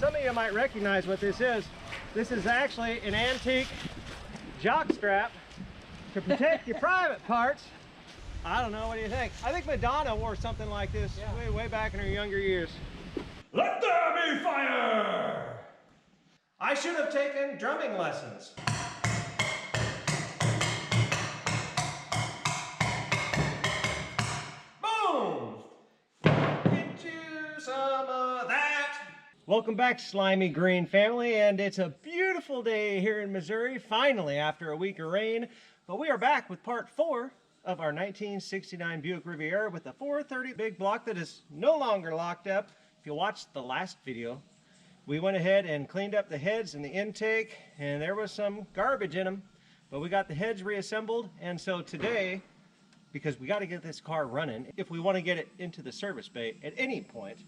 some of you might recognize what this is. This is actually an antique jock strap to protect your private parts. I don't know, what do you think? I think Madonna wore something like this way back in her younger years. Let there be fire! I should have taken drumming lessons. Boom! Get you some of that. Welcome back, Slimy Green family, and it's a beautiful day here in Missouri, finally, after a week of rain. But we are back with part 4 of our 1969 Buick Riviera with the 430 big block that is no longer locked up. If you watched the last video, we went ahead and cleaned up the heads and the intake, and there was some garbage in them, but we got the heads reassembled. And so today, because we got to get this car running if we want to get it into the service bay at any point.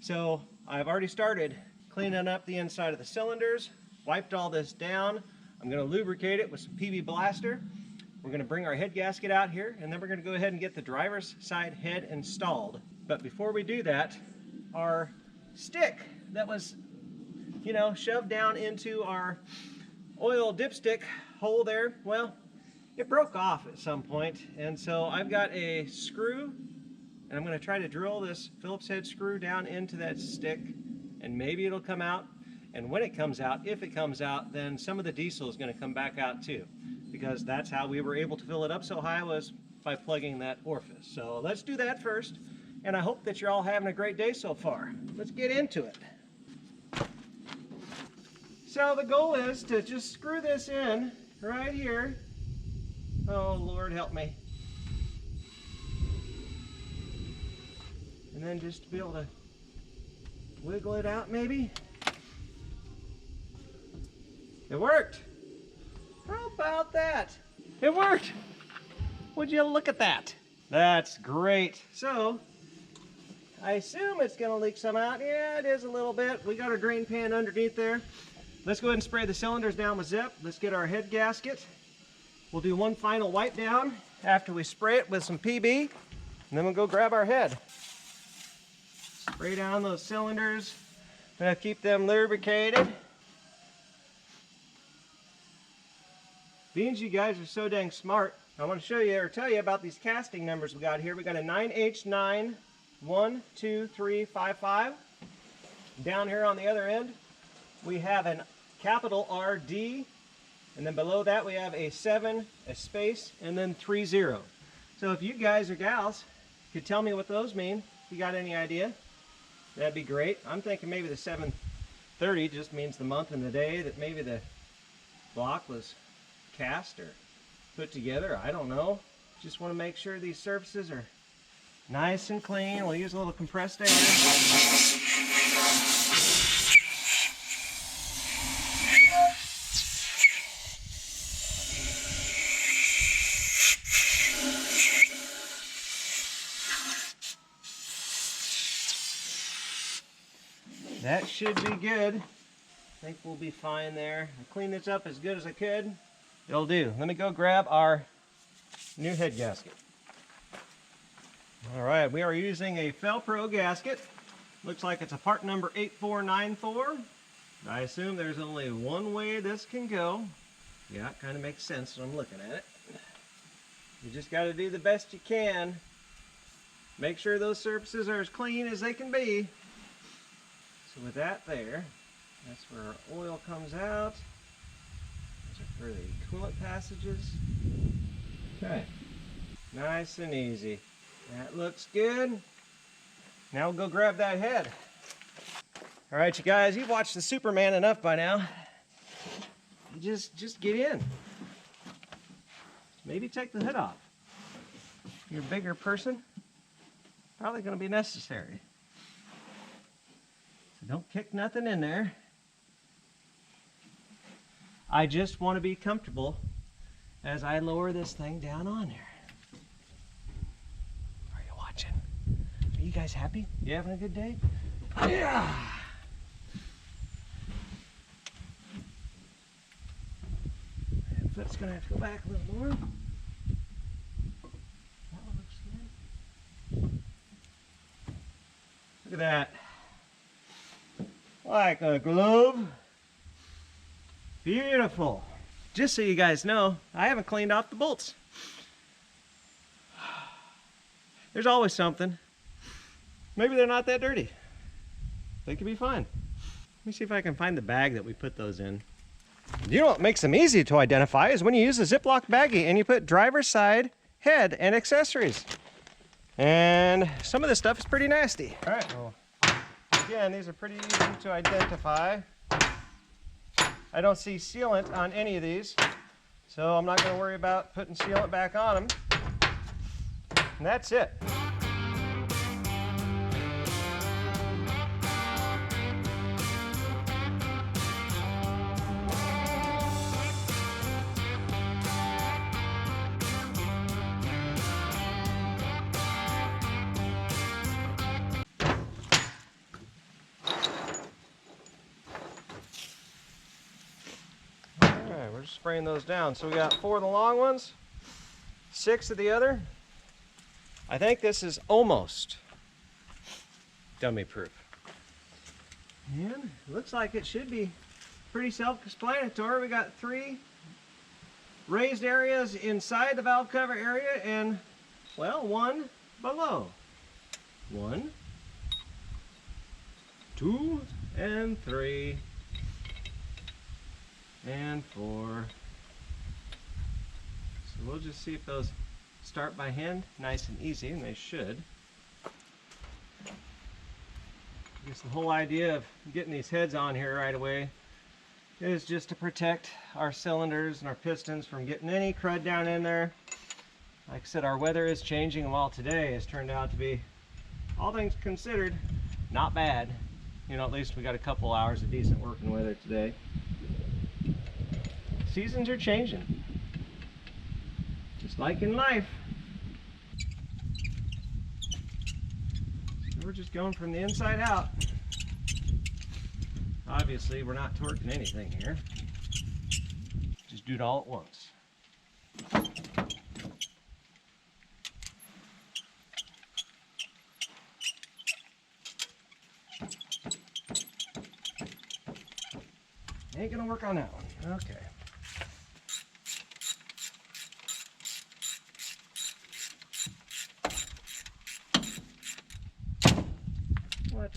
So I've already started cleaning up the inside of the cylinders, wiped all this down. I'm going to lubricate it with some PB Blaster. We're going to bring our head gasket out here, and then we're going to go ahead and get the driver's side head installed. But before we do that, our stick that was, you know, shoved down into our oil dipstick hole there, well, it broke off at some point. And so I've got a screw, and I'm going to try to drill this Phillips head screw down into that stick, and maybe it'll come out. And when it comes out, if it comes out, then some of the diesel is going to come back out too, because that's how we were able to fill it up so high, was by plugging that orifice. So let's do that first, and I hope that you're all having a great day so far. Let's get into it. So the goal is to just screw this in right here. Oh, Lord help me. And then just to be able to wiggle it out maybe. It worked. How about that? It worked. Would you look at that? That's great. So I assume it's going to leak some out. Yeah, it is a little bit. We got our drain pan underneath there. Let's go ahead and spray the cylinders down with Zip. Let's get our head gasket. We'll do one final wipe down after we spray it with some PB, and then we'll go grab our head. Spray down those cylinders. I'm going to keep them lubricated. Being you guys are so dang smart, I want to show you or tell you about these casting numbers we got here. We got a 9H9 12355. Down here on the other end, we have an capital RD, and then below that we have a 7, a space, and then 30. So if you guys or gals could tell me what those mean, if you got any idea, that'd be great. I'm thinking maybe the 730 just means the month and the day that maybe the block was cast or put together. I don't know. Just want to make sure these surfaces are nice and clean. We'll use a little compressed air. That should be good. I think we'll be fine there. I cleaned this up as good as I could. It'll do. Let me go grab our new head gasket. All right, we are using a Felpro gasket. Looks like it's a part number 8494. I assume there's only one way this can go. Yeah, it kind of makes sense when I'm looking at it. You just got to do the best you can. Make sure those surfaces are as clean as they can be. So with that there, that's where our oil comes out. Those are for the coolant passages. Okay, nice and easy. That looks good. Now we'll go grab that head. All right, you guys, you've watched the Superman enough by now. You just get in. Maybe take the hood off. If you're a bigger person, probably going to be necessary. So don't kick nothing in there. I just want to be comfortable as I lower this thing down on there. Are you watching? Are you guys happy? You having a good day? Yeah! That foot's going to have to go back a little more. That one looks good. Look at that. Well, like a glove. Beautiful. Just so you guys know, I haven't cleaned off the bolts. There's always something. Maybe they're not that dirty. They could be fine. Let me see if I can find the bag that we put those in. You know what makes them easy to identify is when you use a Ziploc baggie and you put driver's side, head, and accessories. And some of this stuff is pretty nasty. All right, well, again, these are pretty easy to identify. I don't see sealant on any of these, so I'm not going to worry about putting sealant back on them. And that's it. We're just spraying those down. So we got 4 of the long ones, 6 of the other. I think this is almost dummy proof. And it looks like it should be pretty self-explanatory. We got 3 raised areas inside the valve cover area and, well, 1 below. 1, 2, and 3. And 4. So we'll just see if those start by hand nice and easy, and they should. I guess the whole idea of getting these heads on here right away is just to protect our cylinders and our pistons from getting any crud down in there. Like I said, our weather is changing, and while today has turned out to be, all things considered, not bad. You know, at least we got a couple hours of decent working weather today. Seasons are changing, just like in life. So we're just going from the inside out. Obviously, we're not torquing anything here. Just do it all at once. Ain't gonna work on that one. Okay. What?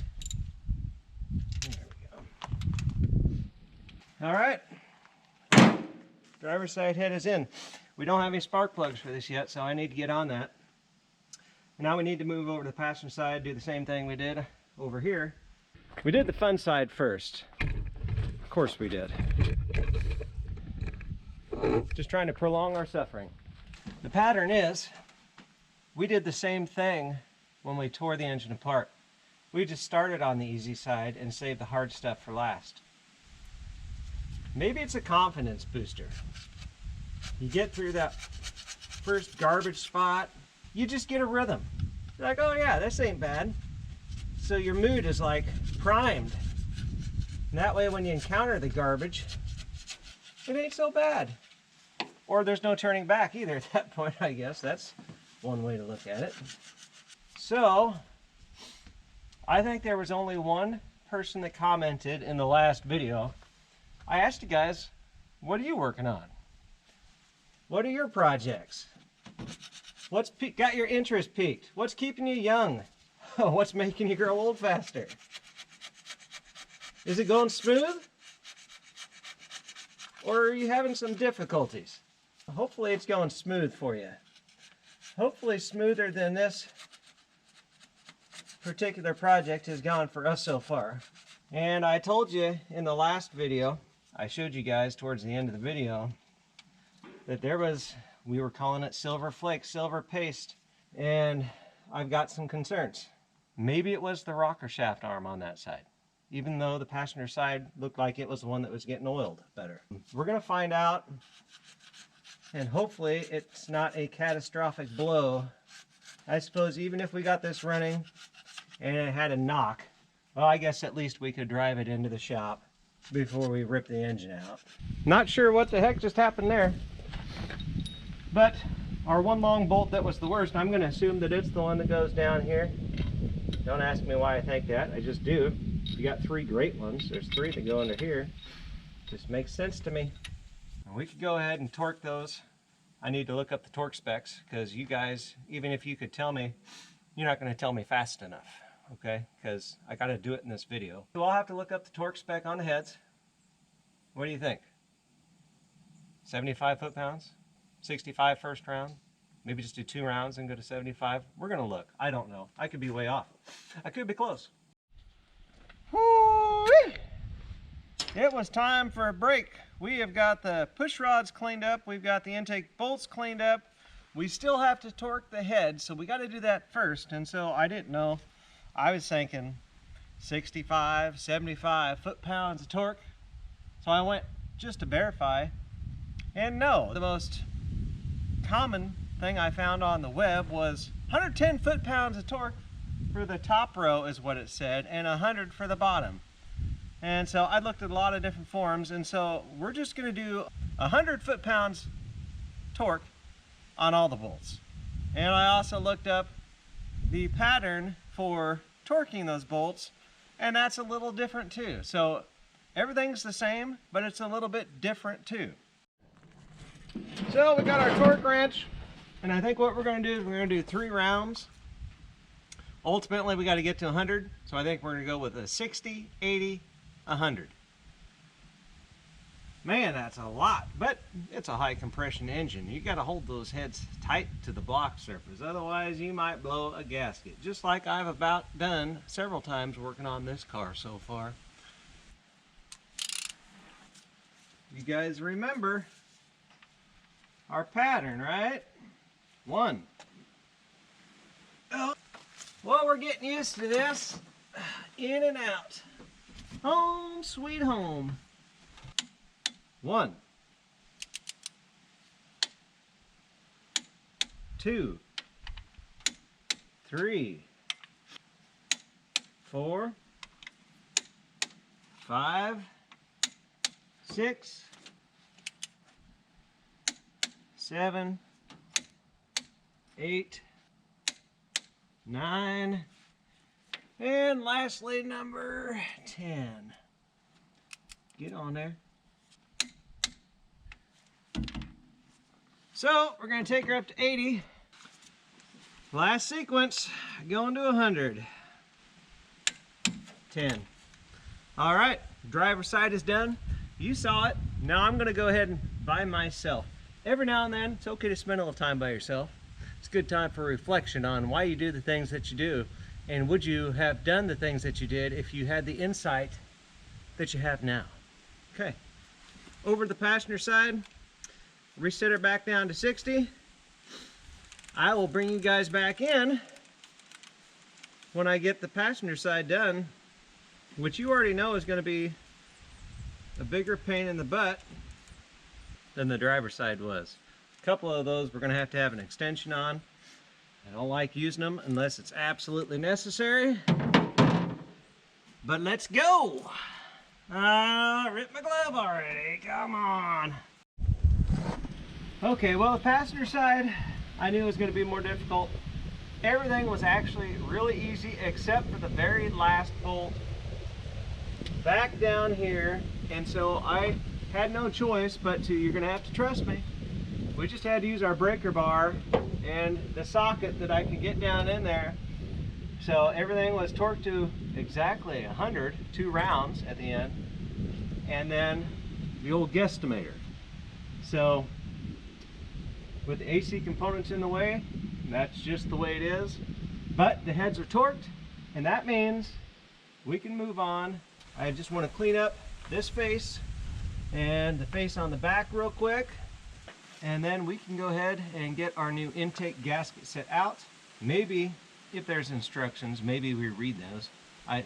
There we go. All right. Driver's side head is in. We don't have any spark plugs for this yet, so I need to get on that. Now we need to move over to the passenger side, do the same thing we did over here. We did the fun side first. Of course we did. Just trying to prolong our suffering. The pattern is, we did the same thing when we tore the engine apart. We just started on the easy side and saved the hard stuff for last. Maybe it's a confidence booster. You get through that first garbage spot, you just get a rhythm. You're like, oh yeah, this ain't bad. So your mood is like primed. And that way when you encounter the garbage, it ain't so bad. Or there's no turning back either at that point, I guess. That's one way to look at it. So, I think there was only one person that commented in the last video. I asked you guys, what are you working on? What are your projects? What's got your interest piqued? What's keeping you young? What's making you grow old faster? Is it going smooth? Or are you having some difficulties? Hopefully it's going smooth for you. Hopefully smoother than this particular project has gone for us so far. And I told you in the last video, I showed you guys towards the end of the video, that there was, we were calling it silver flake, silver paste, and I've got some concerns. Maybe it was the rocker shaft arm on that side, even though the passenger side looked like it was the one that was getting oiled better. We're gonna find out, and hopefully it's not a catastrophic blow. I suppose even if we got this running and it had a knock, well, I guess at least we could drive it into the shop before we rip the engine out. Not sure what the heck just happened there, but our one long bolt that was the worst, I'm going to assume that it's the one that goes down here. Don't ask me why I think that, I just do. You got 3 great ones. There's 3 that go under here. Just makes sense to me. And we could go ahead and torque those. I need to look up the torque specs because you guys, even if you could tell me, you're not going to tell me fast enough, okay? Because I got to do it in this video. So I'll have to look up the torque spec on the heads. What do you think? 75 foot-pounds? 65 first round? Maybe just do 2 rounds and go to 75? We're going to look. I don't know. I could be way off. I could be close. Whoo-wee! It was time for a break. We have got the push rods cleaned up. We've got the intake bolts cleaned up. We still have to torque the head, so we got to do that first. And so I didn't know. I was thinking 65, 75 foot-pounds of torque. So I went just to verify. And no, the most common thing I found on the web was 110 foot-pounds of torque for the top row is what it said, and 100 for the bottom. And so I looked at a lot of different forums, and so we're just going to do 100 foot-pounds torque on all the bolts. And I also looked up the pattern for torquing those bolts, and that's a little different too. So everything's the same, but it's a little bit different too. So we got our torque wrench, and I think what we're going to do is we're going to do 3 rounds. Ultimately, we got to get to 100, so I think we're going to go with a 60, 80, 100. Man, that's a lot, but it's a high compression engine. You got to hold those heads tight to the block surface, otherwise you might blow a gasket, just like I've about done several times working on this car so far. You guys remember our pattern, right? 1. Oh. Well, we're getting used to this. In and out. Home sweet home. 1, 2, 3, 4, 5, 6, 7, 8, 9, and lastly number 10. Get on there. So we're going to take her up to 80. Last sequence, going to 100. 10. All right, driver's side is done. You saw it. Now I'm going to go ahead and by myself. Every now and then, it's okay to spend a little time by yourself. It's a good time for reflection on why you do the things that you do, and would you have done the things that you did if you had the insight that you have now. Okay, over the passenger side, reset her back down to 60. I will bring you guys back in when I get the passenger side done, which you already know is going to be a bigger pain in the butt than the driver's side was. A couple of those we're going to have an extension on. I don't like using them unless it's absolutely necessary. But let's go! Ripped my glove already, come on! Okay, well, the passenger side I knew was going to be more difficult. Everything was actually really easy except for the very last bolt back down here, and so I had no choice but to, you're going to have to trust me, we just had to use our breaker bar and the socket that I could get down in there. So everything was torqued to exactly 100, 2 rounds at the end, and then the old guesstimator. So with the AC components in the way, that's just the way it is. But the heads are torqued, and that means we can move on. I just want to clean up this face and the face on the back real quick, and then we can go ahead and get our new intake gasket set out. Maybe if there's instructions, maybe we read those. I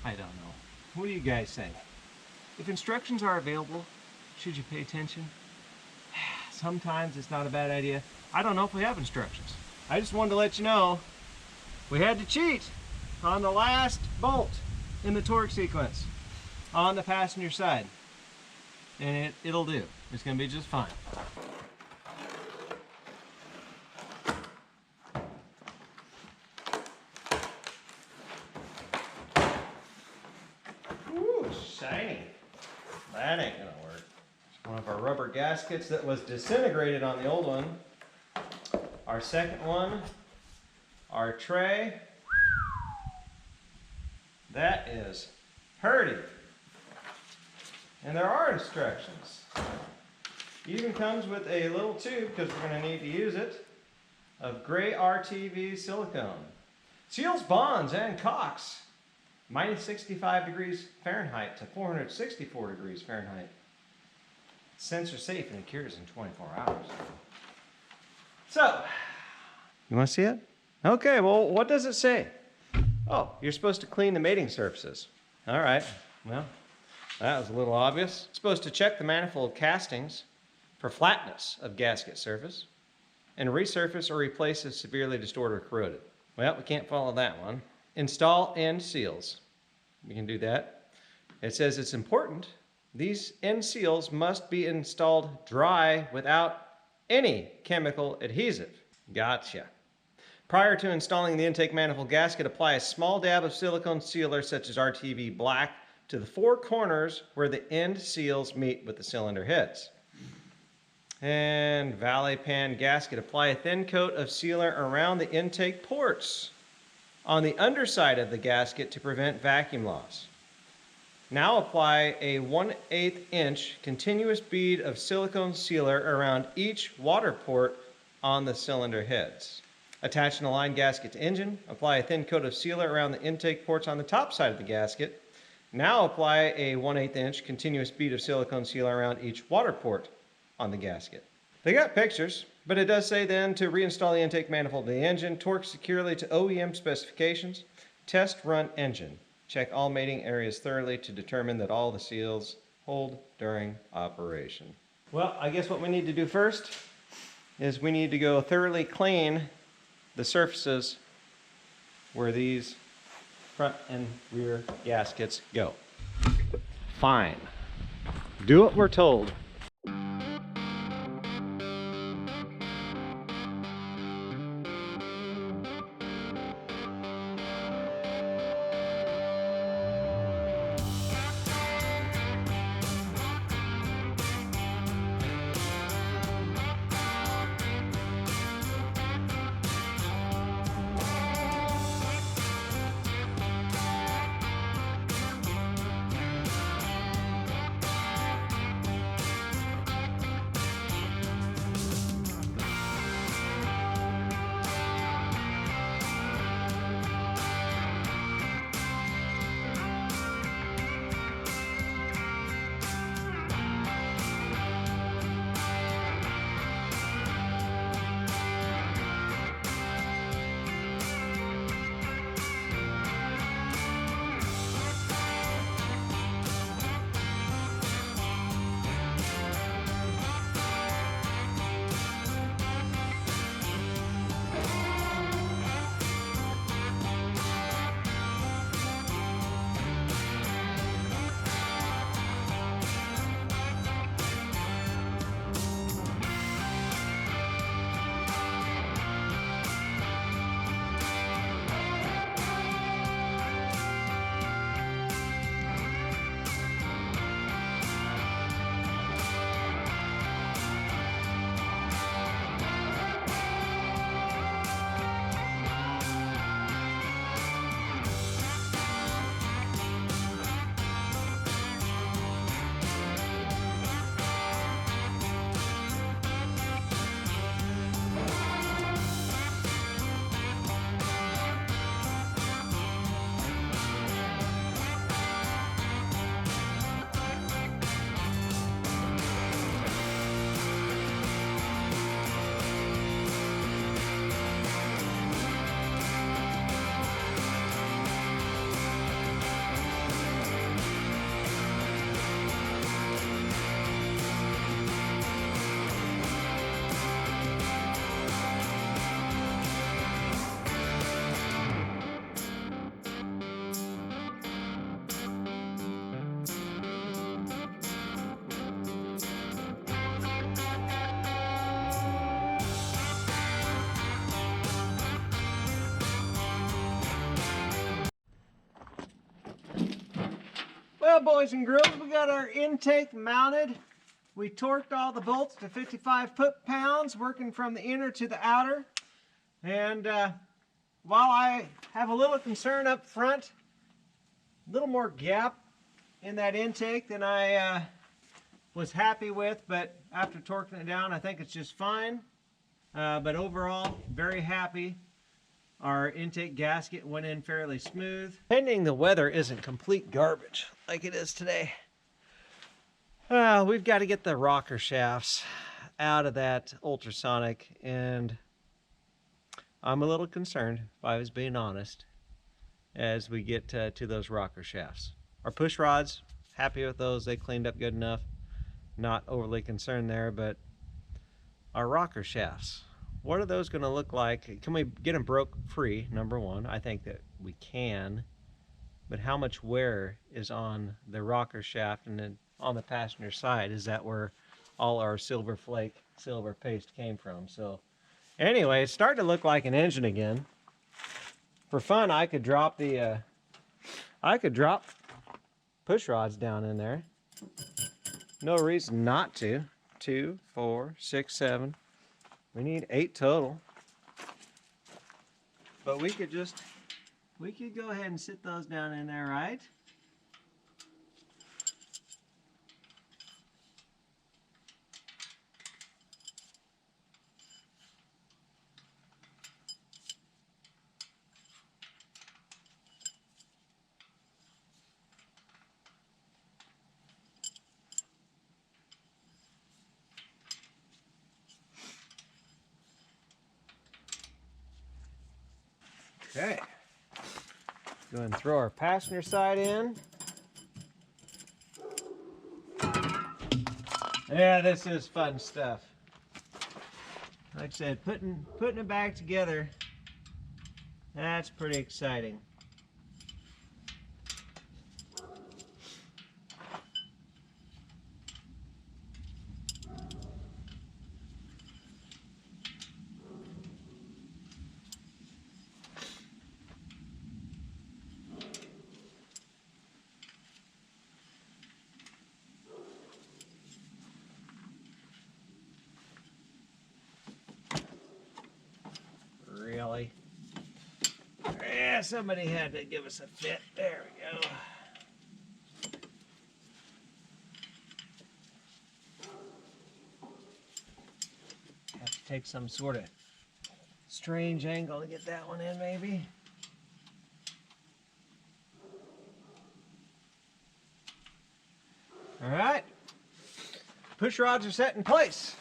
don't know. What do you guys say? If instructions are available, should you pay attention? Sometimes it's not a bad idea. I don't know if we have instructions. I just wanted to let you know we had to cheat on the last bolt in the torque sequence on the passenger side, and it'll do. It's going to be just fine. shiny. That ain't gonna work. One of our rubber gaskets that was disintegrated on the old one. Our second one, our tray. That is hurting. And there are instructions. It even comes with a little tube, because we're going to need to use it, of gray RTV silicone. Seals bonds and caulks. Minus 65 degrees Fahrenheit to 464 degrees Fahrenheit. Sensor safe and it cures in 24 hours. So, you want to see it? Okay, well, what does it say? Oh, you're supposed to clean the mating surfaces. All right, well, that was a little obvious. Supposed to check the manifold castings for flatness of gasket surface and resurface or replace if severely distorted or corroded. Well, we can't follow that one. Install end seals. We can do that. It says it's important. These end seals must be installed dry without any chemical adhesive. Gotcha. Prior to installing the intake manifold gasket, apply a small dab of silicone sealer such as RTV black to the four corners where the end seals meet with the cylinder heads. And valet pan gasket, apply a thin coat of sealer around the intake ports on the underside of the gasket to prevent vacuum loss. Now apply a 1/8 inch continuous bead of silicone sealer around each water port on the cylinder heads. Attach an aligned gasket to engine. Apply a thin coat of sealer around the intake ports on the top side of the gasket. Now apply a 1/8 inch continuous bead of silicone sealer around each water port on the gasket. They got pictures, but it does say then to reinstall the intake manifold to the engine, torque securely to OEM specifications, test run engine. Check all mating areas thoroughly to determine that all the seals hold during operation. Well, I guess what we need to do first is we need to go thoroughly clean the surfaces where these front and rear gaskets go. Fine. Do what we're told. Well, boys and girls, we got our intake mounted. We torqued all the bolts to 55 foot-pounds, working from the inner to the outer. And while I have a little concern up front, a little more gap in that intake than I was happy with, but after torquing it down, I think it's just fine. But overall, very happy. Our intake gasket went in fairly smooth. Pending the weather isn't complete garbage like it is today. We've got to get the rocker shafts out of that ultrasonic, and I'm a little concerned, if I was being honest, as we get to those rocker shafts. Our push rods, happy with those. They cleaned up good enough. Not overly concerned there, but our rocker shafts, what are those going to look like? Can we get them broke free? Number one, I think that we can, but how much wear is on the rocker shaft and then on the passenger side? Is that where all our silver flake, silver paste came from? So anyway, it's starting to look like an engine again. For fun, I could drop the push rods down in there. No reason not to. 2, 4, 6, 7. We need 8 total. But we could go ahead and sit those down in there, right? Okay, go ahead and throw our passenger side in. Yeah, this is fun stuff. Like I said, putting it back together, that's pretty exciting. Really? Yeah, somebody had to give us a fit. There we go. Have to take some sort of strange angle to get that one in, maybe. All right. Push rods are set in place.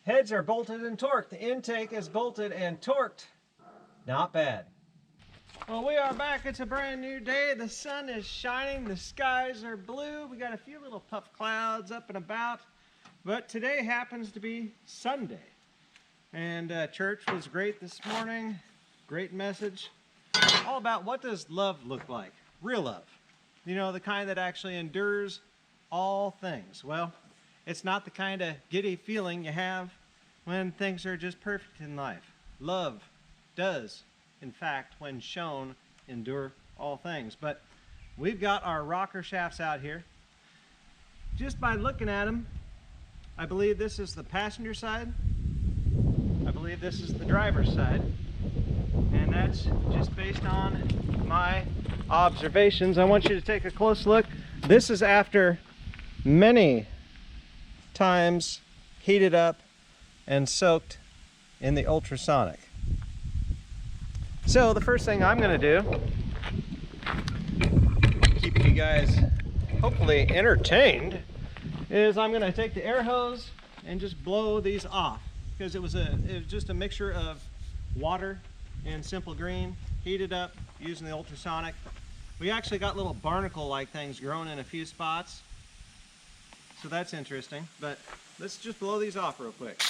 Heads are bolted and torqued. The intake is bolted and torqued. Not bad. Well, we are back. It's a brand new day. The sun is shining. The skies are blue. We got a few little puff clouds up and about. But today happens to be Sunday. And church was great this morning. Great message. All about what does love look like? Real love. You know, the kind that actually endures all things. Well, it's not the kind of giddy feeling you have when things are just perfect in life. Love does, in fact, when shown, endure all things. But we've got our rocker shafts out here. Just by looking at them, I believe this is the passenger side. I believe this is the driver's side. And that's just based on my observations. I want you to take a close look. This is after many times heated up and soaked in the ultrasonic. So the first thing I'm going to do, keeping you guys hopefully entertained, is I'm going to take the air hose and just blow these off, because it was just a mixture of water and simple green heated up using the ultrasonic. We actually got little barnacle-like things growing in a few spots. So that's interesting, but let's just blow these off real quick.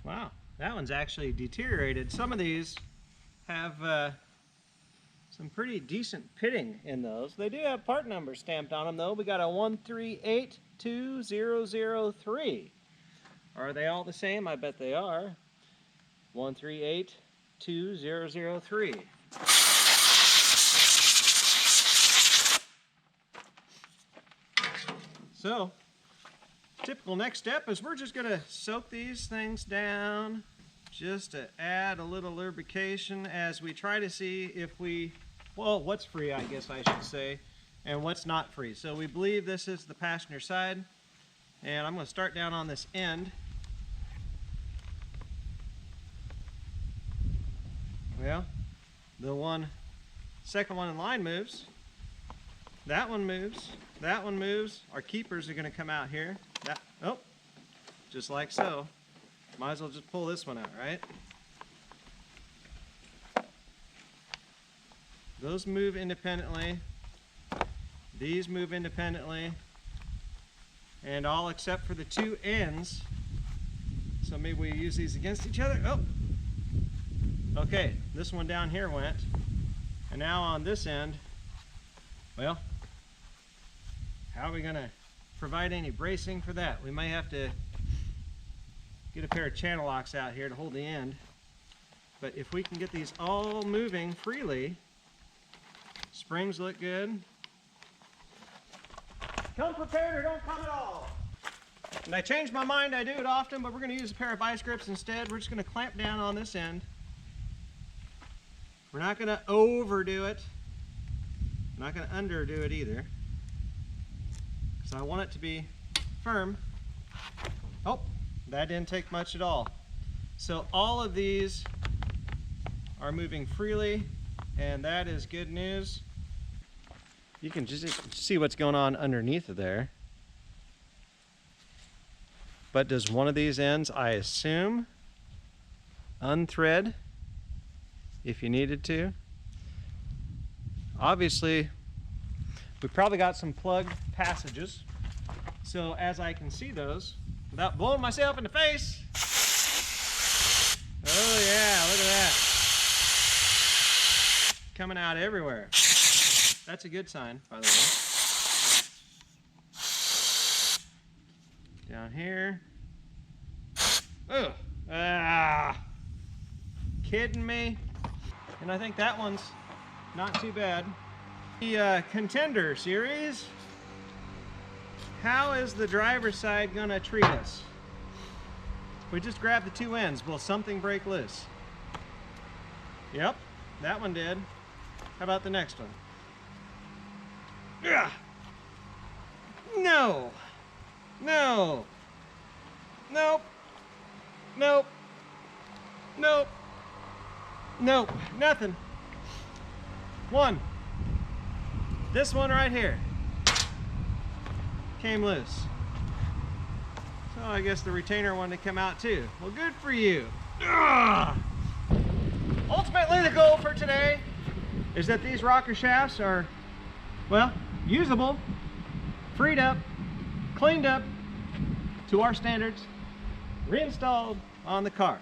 Wow, that one's actually deteriorated. Some of these have some pretty decent pitting in those. They do have part number stamped on them though. We got a 138203. Are they all the same? I bet they are. 1382003. So, typical next step is we're just going to soak these things down just to add a little lubrication as we try to see if well, what's free, I guess I should say, and what's not free. So we believe this is the passenger side, and I'm going to start down on this end. Well, the second one in line moves. That one moves. That one moves. Our keepers are going to come out here. Oh, just like so. Might as well just pull this one out, right? Those move independently. These move independently. And all except for the two ends. So maybe we use these against each other. Oh! Okay, this one down here went. And now on this end, well, how are we going to provide any bracing for that? We might have to get a pair of channel locks out here to hold the end. But if we can get these all moving freely, springs look good. Come prepared or don't come at all. And I changed my mind, I do it often, but we're going to use a pair of vice grips instead. We're just going to clamp down on this end. We're not going to overdo it. I'm not going to underdo it either. Because I want it to be firm. Oh, that didn't take much at all. So all of these are moving freely, and that is good news. You can just see what's going on underneath of there. But does one of these ends, I assume, unthread if you needed to? Obviously, we probably got some plugged passages. So as I can see those, without blowing myself in the face. Oh yeah, look at that. Coming out everywhere. That's a good sign, by the way. Down here. Ugh. Ah. Kidding me? And I think that one's not too bad. The Contender series. How is the driver's side gonna treat us? If we just grab the two ends, will something break loose? Yep, that one did. How about the next one? Ugh. No. No. Nope. Nope. Nope. Nope. Nothing. One. This one right here came loose. So I guess the retainer wanted to come out too. Well, good for you. Ugh. Ultimately, the goal for today is that these rocker shafts are, well, usable, freed up, cleaned up to our standards, reinstalled on the car.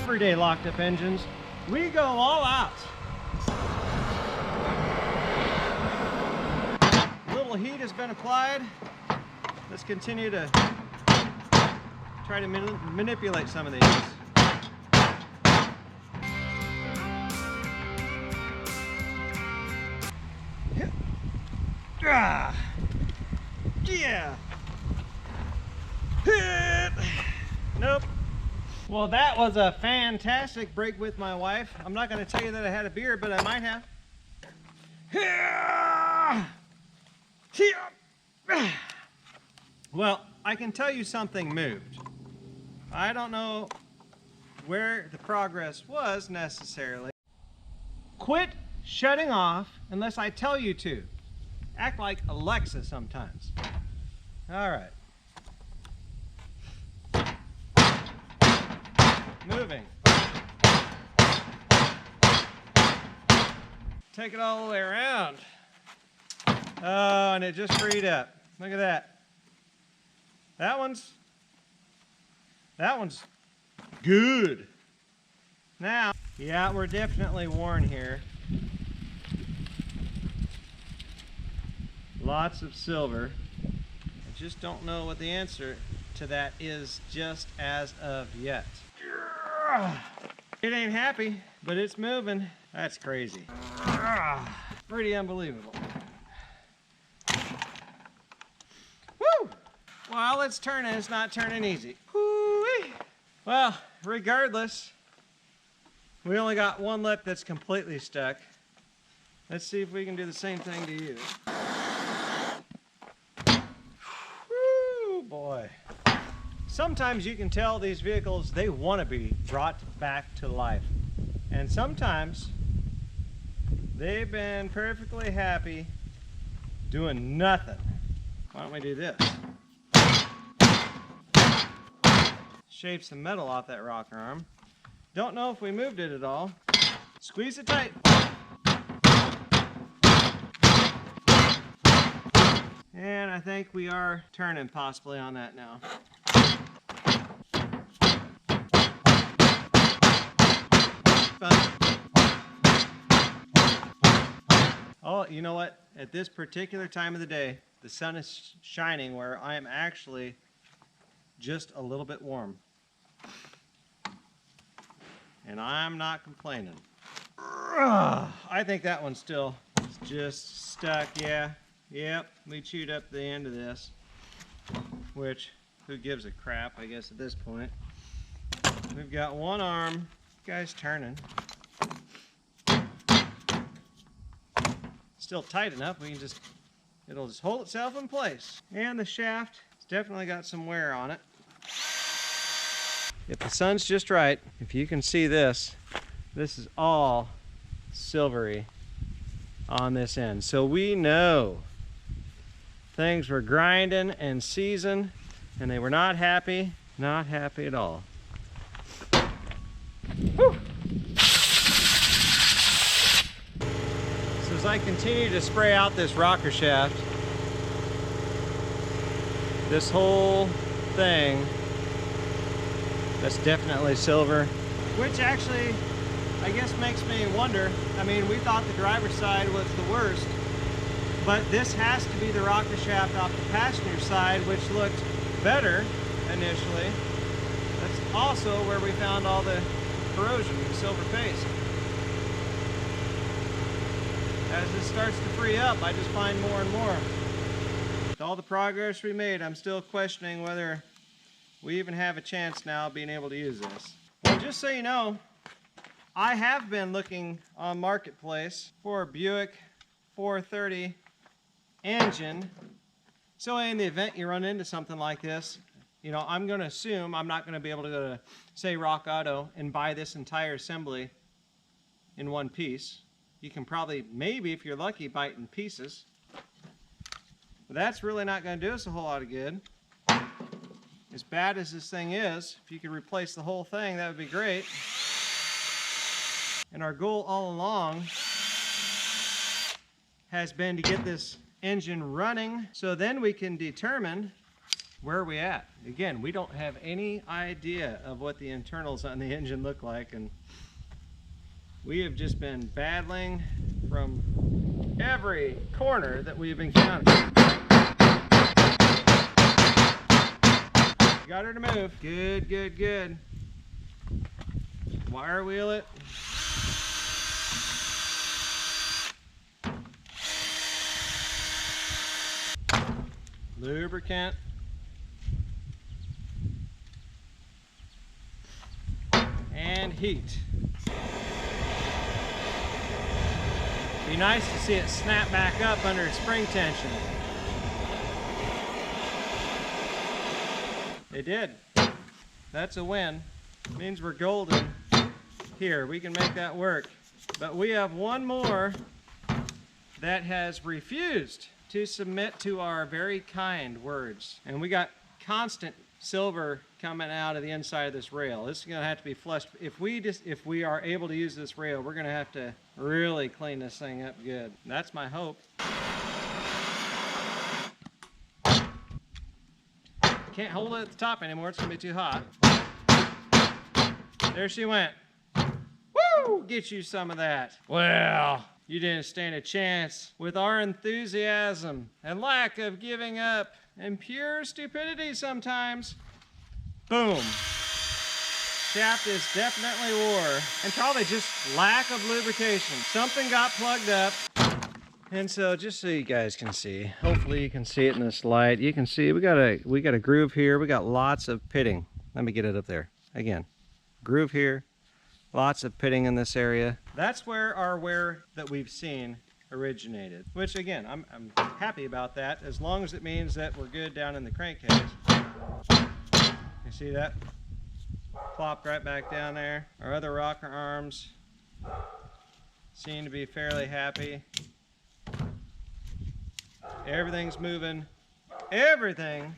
Everyday locked up engines, we go all out. A little heat has been applied. Let's continue to try to manipulate some of these. Yeah. Nope. Well, that was a fantastic break with my wife. I'm not going to tell you that I had a beer, but I might have. Well, I can tell you something moved. I don't know where the progress was necessarily. Quit shutting off unless I tell you to. Act like Alexa sometimes. All right. Moving. take it all the way around. Oh, and it just freed up. Look at that. That one's good. Now, yeah, we're definitely worn here. Lots of silver. I just don't know what the answer to that is just as of yet. It ain't happy, but it's moving. That's crazy. Pretty unbelievable. Woo! Well, it's turning. It's not turning easy. Woo-wee. Well, regardless, we only got one lip that's completely stuck. Let's see if we can do the same thing to you. Woo, boy. Sometimes you can tell these vehicles, they want to be brought back to life. And sometimes they've been perfectly happy doing nothing. Why don't we do this? Shave some metal off that rocker arm. Don't know if we moved it at all. Squeeze it tight. And I think we are turning possibly on that now. Oh, you know what? At this particular time of the day, the sun is shining where I am actually just a little bit warm. And I'm not complaining. I think that one's still just stuck, yeah. Yep, we chewed up the end of this, which, who gives a crap, I guess, at this point. We've got one arm. Guy's turning. Still tight enough, we can just, it'll just hold itself in place. And the shaft, it's definitely got some wear on it. If the sun's just right, if you can see this, this is all silvery on this end. So we know things were grinding and seasoned, and they were not happy at all. Whew. So as I continue to spray out this rocker shaft, this whole thing, that's definitely silver, which actually, I guess, makes me wonder. I mean, we thought the driver's side was the worst, but this has to be the rocker shaft off the passenger side, which looked better initially. That's also where we found all the corrosion, the silver paste. As this starts to free up, I just find more and more. With all the progress we made, I'm still questioning whether we even have a chance now of being able to use this. Well, just so you know, I have been looking on Marketplace for a Buick 430 engine. So in the event you run into something like this, you know, I'm going to assume I'm not going to be able to go to, say, Rock Auto and buy this entire assembly in one piece. You can probably, maybe if you're lucky, buy it in pieces. But that's really not going to do us a whole lot of good. As bad as this thing is, if you could replace the whole thing, that would be great. And our goal all along has been to get this engine running, so then we can determine where are we at. Again, we don't have any idea of what the internals on the engine look like, and we have just been battling from every corner that we've encountered. Got her to move. Good, good, good. Wire wheel it. Lubricant. And heat. Be nice to see it snap back up under spring tension. It did. That's a win. Means we're golden. Here, we can make that work. But we have one more that has refused to submit to our very kind words. And we got constant silver coming out of the inside of this rail. This is going to have to be flushed. If we are able to use this rail, we're going to have to really clean this thing up good. That's my hope. Can't hold it at the top anymore. It's going to be too hot. There she went. Woo! Get you some of that. Well, you didn't stand a chance with our enthusiasm and lack of giving up and pure stupidity sometimes. Boom. Shaft is definitely wore, and probably just lack of lubrication. Something got plugged up. And so just so you guys can see, hopefully you can see it in this light. You can see we got a groove here. We got lots of pitting. Let me get it up there again. Groove here. Lots of pitting in this area. That's where our wear that we've seen originated, which again, I'm happy about that, as long as it means that we're good down in the crankcase. You see that? Plopped right back down there. Our other rocker arms seem to be fairly happy. Everything's moving. Everything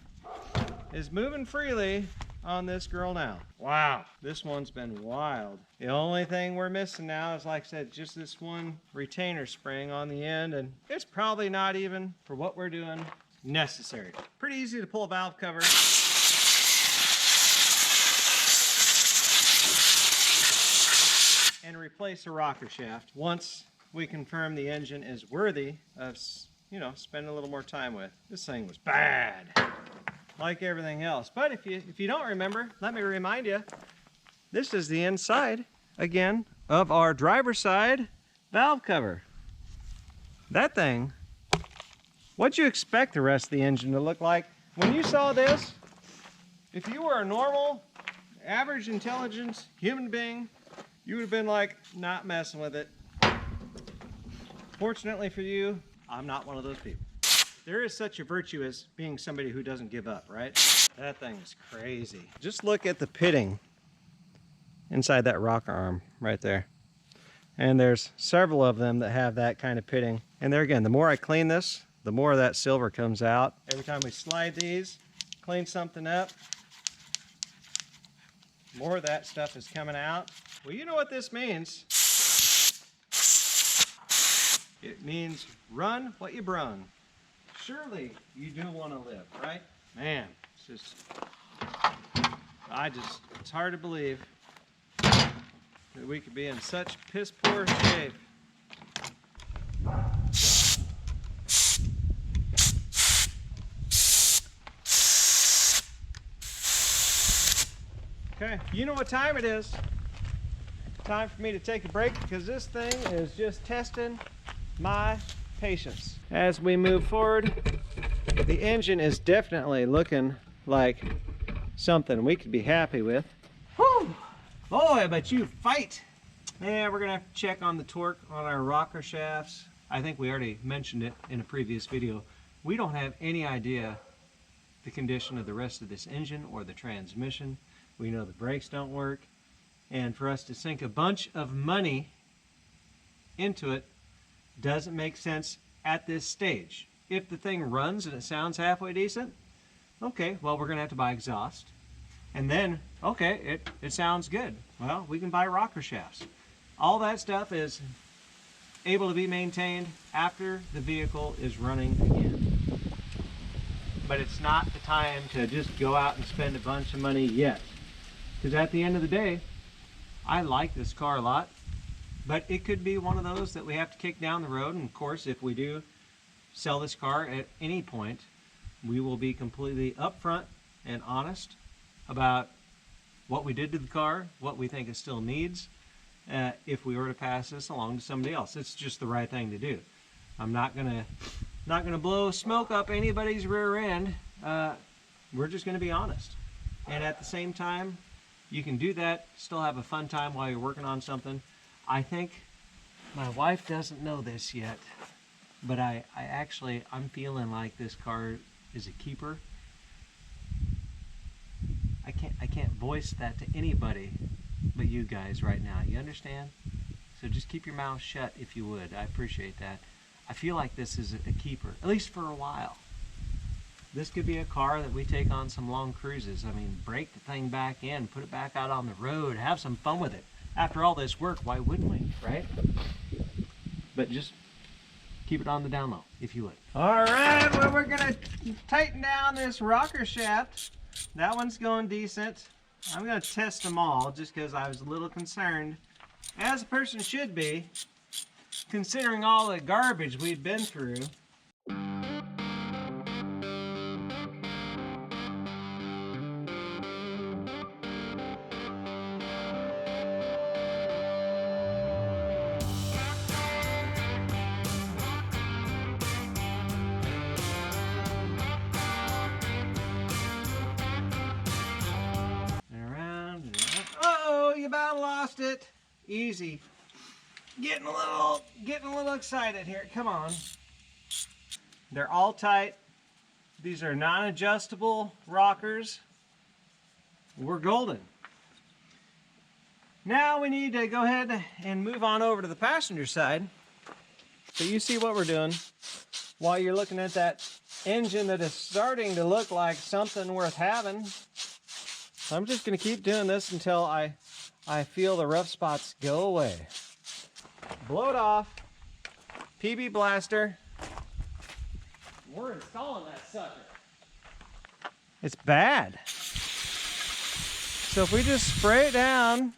is moving freely on this girl now. Wow, this one's been wild. The only thing we're missing now is, like I said, just this one retainer spring on the end, and it's probably not even, for what we're doing, necessary. Pretty easy to pull a valve cover. And replace a rocker shaft once we confirm the engine is worthy of, you know, spending a little more time with. This thing was bad, like everything else. But if you don't remember, let me remind you, this is the inside, again, of our driver's side valve cover. That thing, what'd you expect the rest of the engine to look like? When you saw this, if you were a normal, average intelligence human being, you would have been like, not messing with it. Fortunately for you, I'm not one of those people. There is such a virtue as being somebody who doesn't give up, right? That thing is crazy. Just look at the pitting inside that rocker arm right there. And there's several of them that have that kind of pitting. And there again, the more I clean this, the more of that silver comes out. Every time we slide these, clean something up, more of that stuff is coming out. Well, you know what this means. It means run what you brung. Surely you do want to live, right? Man, it's just, it's hard to believe that we could be in such piss poor shape. Okay, you know what time it is. Time for me to take a break, because this thing is just testing my patience. As we move forward, the engine is definitely looking like something we could be happy with. Whew! Boy, but you fight! Yeah, we're gonna have to check on the torque on our rocker shafts. I think we already mentioned it in a previous video. We don't have any idea the condition of the rest of this engine or the transmission. We know the brakes don't work. And for us to sink a bunch of money into it doesn't make sense at this stage. If the thing runs and it sounds halfway decent, okay, well, we're gonna have to buy exhaust. And then, okay, it sounds good. Well, we can buy rocker shafts. All that stuff is able to be maintained after the vehicle is running again. But it's not the time to just go out and spend a bunch of money yet. Because at the end of the day, I like this car a lot, but it could be one of those that we have to kick down the road. And of course, if we do sell this car at any point, we will be completely upfront and honest about what we did to the car, what we think it still needs, if we were to pass this along to somebody else. It's just the right thing to do. I'm not gonna blow smoke up anybody's rear end. We're just gonna be honest. And at the same time, you can do that, still have a fun time while you're working on something. I think my wife doesn't know this yet, but I'm feeling like this car is a keeper. I can't voice that to anybody but you guys right now. You understand? So just keep your mouth shut if you would. I appreciate that. I feel like this is a keeper, at least for a while. This could be a car that we take on some long cruises. I mean, break the thing back in, put it back out on the road, have some fun with it. After all this work, why wouldn't we, right? But just keep it on the down low, if you would. All right, well, we're gonna tighten down this rocker shaft. That one's going decent. I'm gonna test them all just because I was a little concerned, as a person should be, considering all the garbage we've been through. You about lost it. Easy. Getting a little excited here. Come on. They're all tight. These are non-adjustable rockers. We're golden. Now we need to go ahead and move on over to the passenger side. So you see what we're doing while you're looking at that engine that is starting to look like something worth having. So I'm just going to keep doing this until I feel the rough spots go away. Blow it off. PB blaster. We're installing that sucker. It's bad. So if we just spray it down,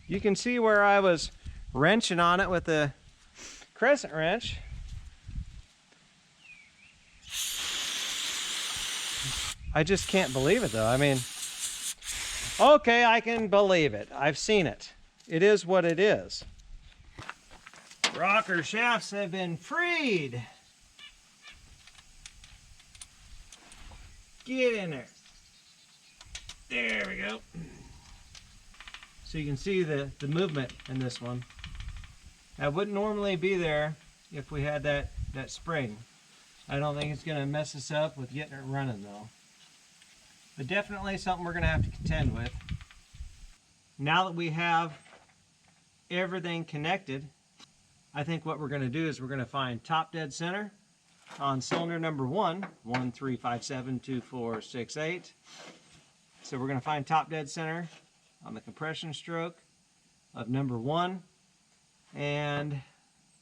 you can see where I was wrenching on it with the crescent wrench. I just can't believe it though. I mean, okay, I can believe it. I've seen it. It is what it is. Rocker shafts have been freed. Get in there. There we go. So you can see the movement in this one. That wouldn't normally be there if we had that spring. I don't think it's going to mess us up with getting it running though. But definitely something we're going to have to contend with. Now that we have everything connected, I think what we're going to do is we're going to find top dead center on cylinder number 1, 13572468. So we're going to find top dead center on the compression stroke of number 1, and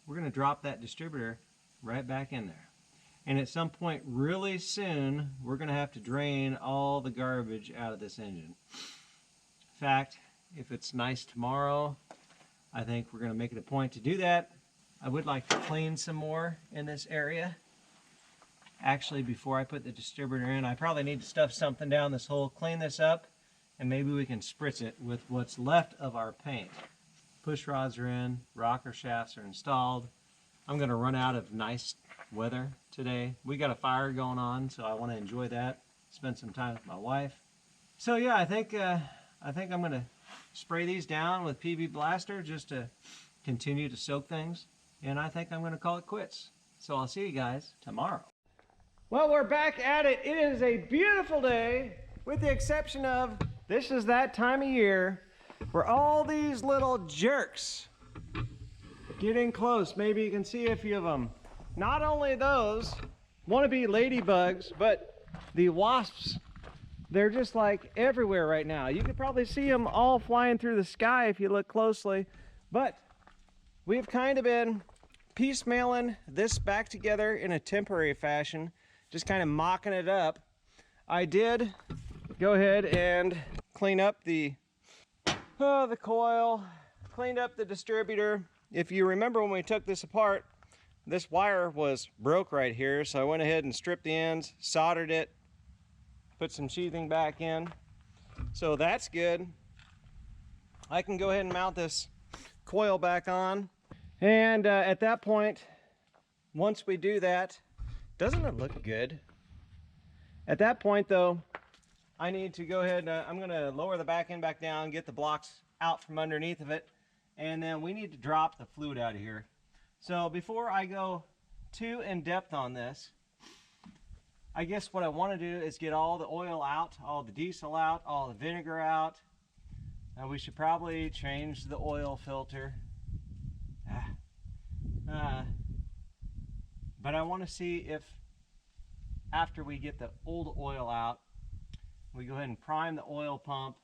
we're going to drop that distributor right back in there. And at some point really soon, we're going to have to drain all the garbage out of this engine. In fact, if it's nice tomorrow, I think we're going to make it a point to do that. I would like to clean some more in this area. Actually, before I put the distributor in, I probably need to stuff something down this hole, clean this up, and maybe we can spritz it with what's left of our paint. Push rods are in, rocker shafts are installed. I'm going to run out of nice weather today. We got a fire going on, so I want to enjoy that. Spend some time with my wife. So yeah, I think I'm going to spray these down with PB Blaster just to continue to soak things. And I think I'm going to call it quits. So I'll see you guys tomorrow. Well, we're back at it. It is a beautiful day, with the exception of this is that time of year where all these little jerks get in close. Maybe you can see a few of them. Not only those wannabe ladybugs, but the wasps. They're just like everywhere right now. You could probably see them all flying through the sky if you look closely. But we've kind of been piecemealing this back together in a temporary fashion, just kind of mocking it up. I did go ahead and clean up the coil, cleaned up the distributor. If you remember when we took this apart, this wire was broke right here, so I went ahead and stripped the ends, soldered it, put some sheathing back in. So that's good. I can go ahead and mount this coil back on. And at that point, once we do that, doesn't it look good? At that point though, I need to go ahead and I'm going to lower the back end back down, get the blocks out from underneath of it, and then we need to drop the fluid out of here. So before I go too in depth on this, I guess what I want to do is get all the oil out, all the diesel out, all the vinegar out. We should probably change the oil filter. But I want to see if after we get the old oil out, we go ahead and prime the oil pump,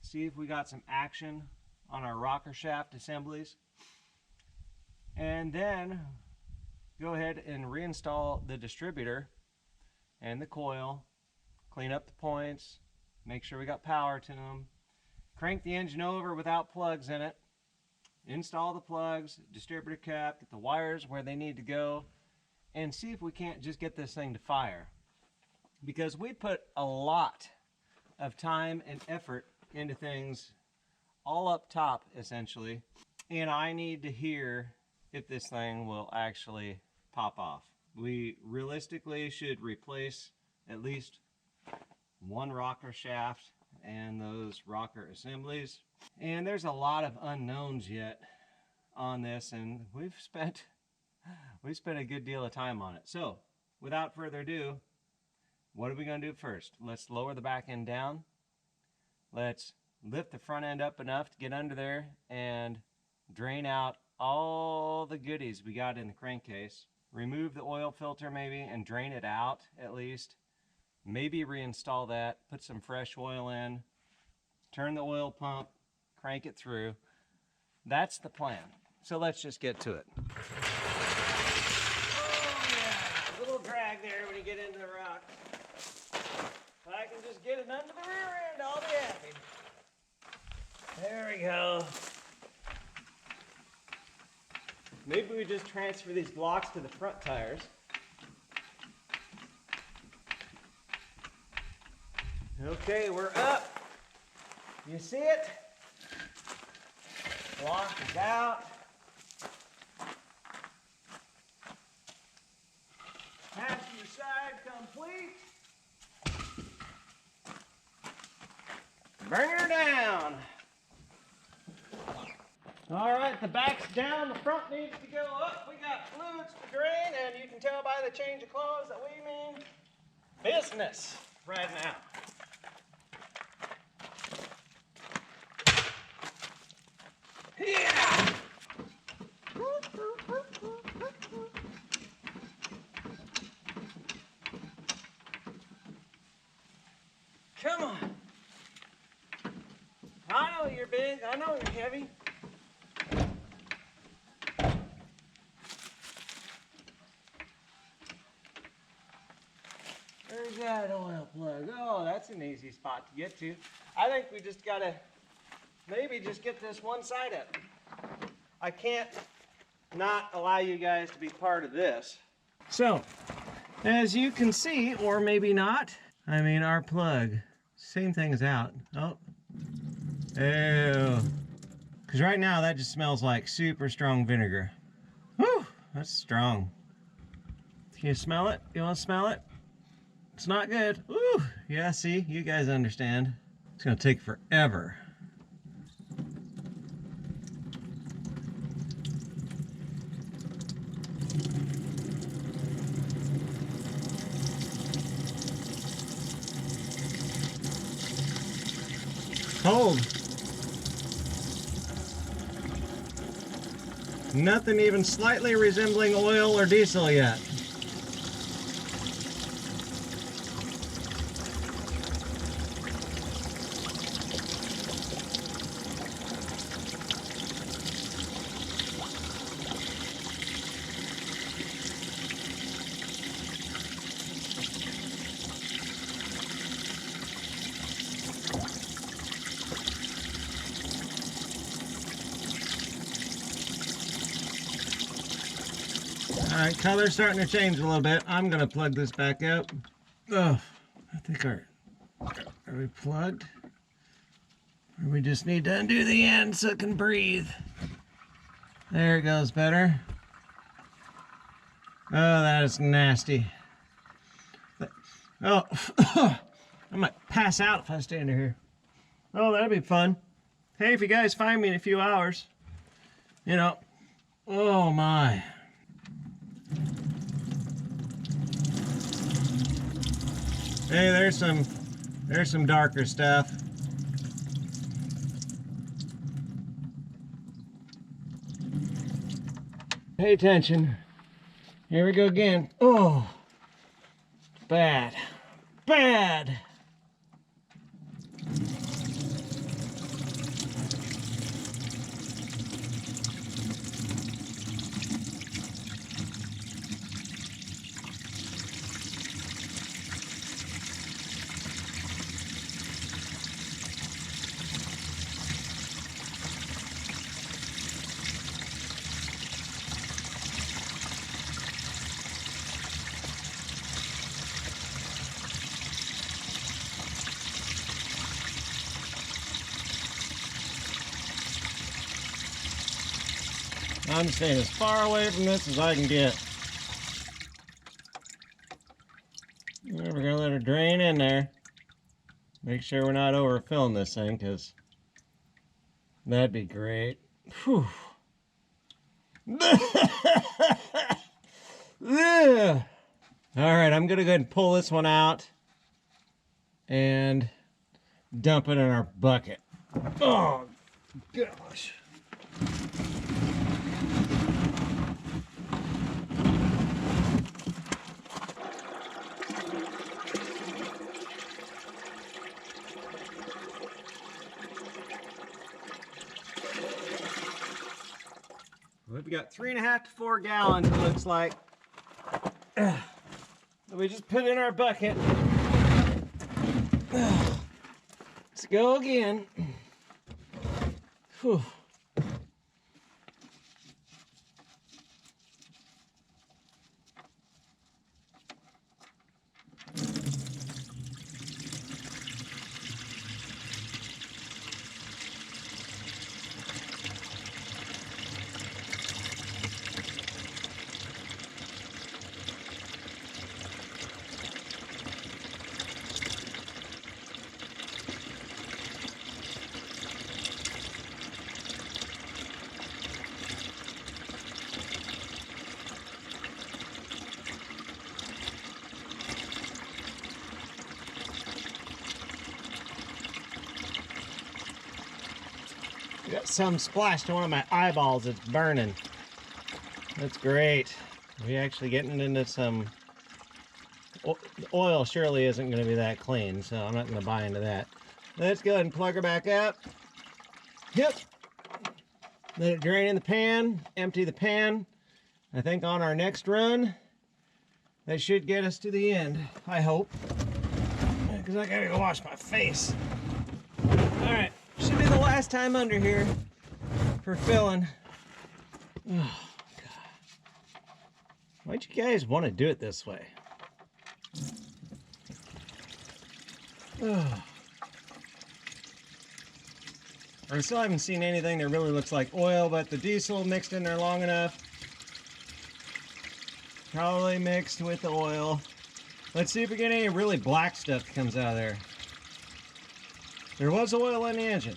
see if we got some action on our rocker shaft assemblies, and then go ahead and reinstall the distributor and the coil, clean up the points, make sure we got power to them, crank the engine over without plugs in it, install the plugs, distributor cap, get the wires where they need to go, and see if we can't just get this thing to fire. Because we put a lot of time and effort into things all up top, essentially, and I need to hear if this thing will actually pop off. We realistically should replace at least one rocker shaft and those rocker assemblies. And there's a lot of unknowns yet on this, and we've spent a good deal of time on it. So without further ado, what are we going to do first? Let's lower the back end down. Let's lift the front end up enough to get under there and drain out all the goodies we got in the crankcase. Remove the oil filter maybe and drain it out at least. Maybe reinstall that, put some fresh oil in, turn the oil pump, crank it through. That's the plan. So let's just get to it. Oh yeah, a little drag there when you get into the rock. If I can just get it under the rear end, I'll be happy. There we go. Maybe we just transfer these blocks to the front tires. Okay, we're up. You see it? Block is out. Passenger side complete. Bring her down. All right, the back's down, the front needs to go up. We got fluids to drain, and you can tell by the change of clothes that we mean business right now. Yeah! Come on. I know you're big, I know you're heavy. There's that oil plug. Oh, that's an easy spot to get to. I think we just gotta maybe just get this one side up. I can't not allow you guys to be part of this. So, as you can see, or maybe not, I mean our plug, same thing is out. Oh, ew. Because right now that just smells like super strong vinegar. Whew, that's strong. Can you smell it? You want to smell it? It's not good. Ooh, yeah, see, you guys understand. It's gonna take forever. Cold. Nothing even slightly resembling oil or diesel yet. All right, color's starting to change a little bit. I'm gonna plug this back up. Oh, I think are we plugged? Or we just need to undo the end so it can breathe. There it goes better. Oh, that is nasty. Oh, I might pass out if I stay under here. Oh, that'd be fun. Hey, if you guys find me in a few hours, you know, oh my. Hey, there's some darker stuff. Pay attention. Here we go again. Oh, bad, bad. I'm staying as far away from this as I can get. We're gonna let her drain in there. Make sure we're not overfilling this thing, because that'd be great. Whew. Alright, I'm gonna go ahead and pull this one out and dump it in our bucket. Oh gosh. We've got 3.5 to 4 gallons, it looks like. We just put in our bucket. Let's go again. Whew. Got some splashed to one of my eyeballs. It's burning. That's great. We actually getting into some oil. Surely isn't going to be that clean, so I'm not going to buy into that. Let's go ahead and plug her back up. Yep. Let it drain in the pan. Empty the pan. I think on our next run, that should get us to the end. I hope, because I gotta go wash my face. All right. Should be the last time under here for filling. Oh, God. Why'd you guys want to do it this way? Oh. I still haven't seen anything that really looks like oil, but the diesel mixed in there long enough. Probably mixed with the oil. Let's see if we get any really black stuff that comes out of there. There was oil in the engine.